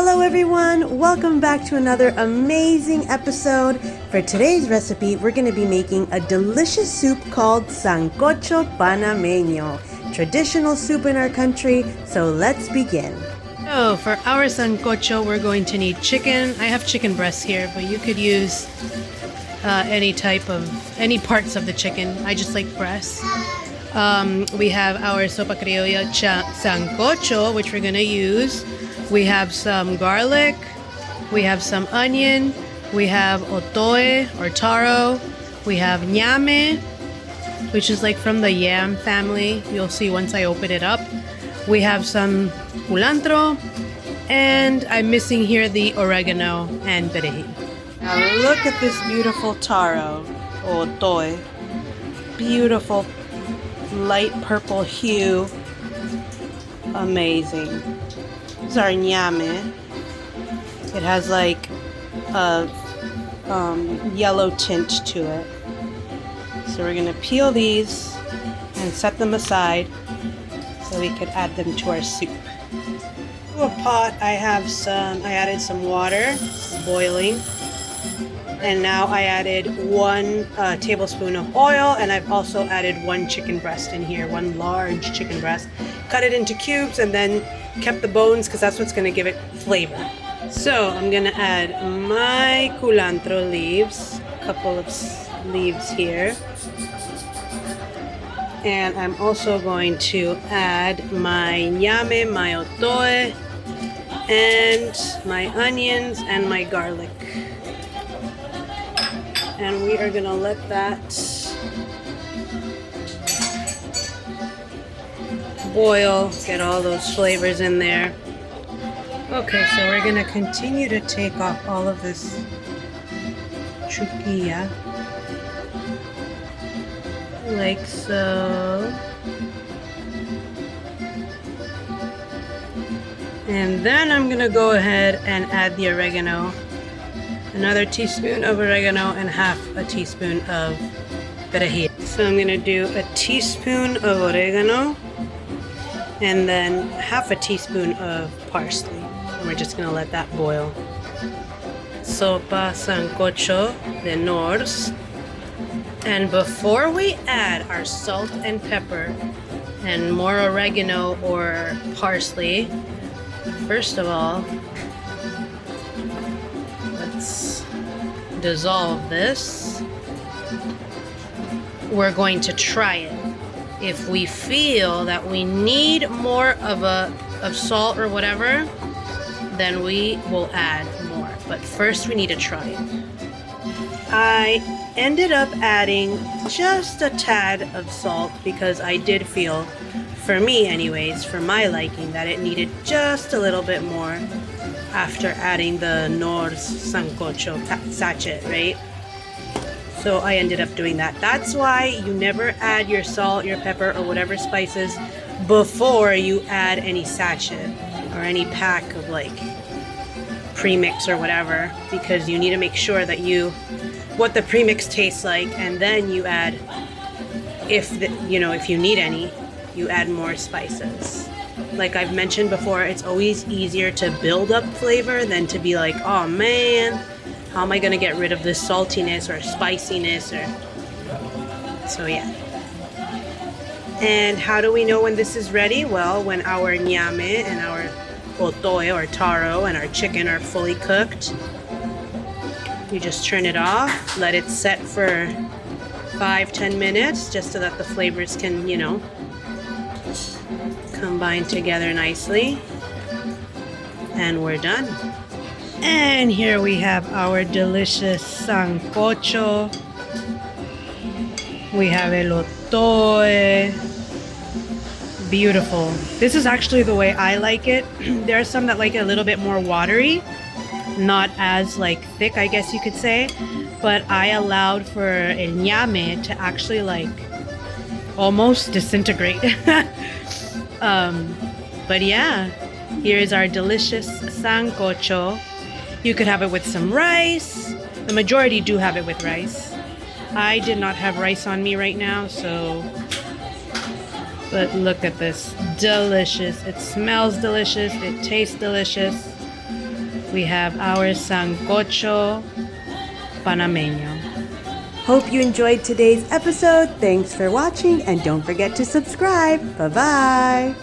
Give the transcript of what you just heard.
Hello everyone, welcome back to another amazing episode. For today's recipe, we're going to be making a delicious soup called Sancocho Panameño, traditional soup in our country, so let's begin. So for our sancocho, we're going to need chicken. I have chicken breasts here, but you could use any parts of the chicken. I just like breasts. We have our sopa criolla sancocho, which we're going to use. We have some garlic, we have some onion, we have otoe or taro, we have ñame, which is like from the yam family. You'll see once I open it up. We have some cilantro, and I'm missing here the oregano and perejil. Now look at this beautiful taro or otoe. Beautiful light purple hue. Amazing. This is our ñame. It has like a yellow tint to it. So we're gonna peel these and set them aside so we could add them to our soup. To a pot, I added some water, boiling. And now I added 1 tablespoon of oil, and I've also added 1 chicken breast in here, 1 large chicken breast. Cut it into cubes and then kept the bones because that's what's going to give it flavor. So I'm going to add my cilantro leaves, a couple of leaves here. And I'm also going to add my ñame, my otoe, and my onions and my garlic. And we are going to let that boil, get all those flavors in there. Okay, so we're going to continue to take off all of this chuquilla, like so. And then I'm going to go ahead and add the oregano. Another teaspoon of oregano and half a teaspoon of perejil. So I'm going to do a teaspoon of oregano and then half a teaspoon of parsley. And we're just going to let that boil. Sopa sancocho de Norse. And before we add our salt and pepper and more oregano or parsley, first of all, let's dissolve this. We're going to try it. If we feel that we need more of salt or whatever, then we will add more. But first we need to try it. I ended up adding just a tad of salt because I did feel, for me anyways, for my liking, that it needed just a little bit more after adding the Norse sancocho sachet, right? So I ended up doing that. That's why you never add your salt, your pepper, or whatever spices before you add any sachet or any pack of like premix or whatever, because you need to make sure that what the premix tastes like, and then you add, if you need any, you add more spices. Like I've mentioned before, it's always easier to build up flavor than to be like, oh man, how am I gonna get rid of this saltiness or spiciness so yeah. And how do we know when this is ready? Well, when our ñame and our otoe or taro and our chicken are fully cooked, you just turn it off, let it set for 5-10 minutes just so that the flavors can, combine together nicely, and we're done. And here we have our delicious sancocho. We have el otoe. Beautiful. This is actually the way I like it. There are some that like it a little bit more watery, not as like thick, I guess you could say, but I allowed for el ñame to actually like almost disintegrate. But yeah, here's our delicious sancocho. You could have it with some rice. The majority do have it with rice. I did not have rice on me right now, so But look at this. Delicious. It smells delicious. It tastes delicious. we have our Sancocho Panameño. Hope you enjoyed today's episode. Thanks for watching and don't forget to subscribe. Bye-bye.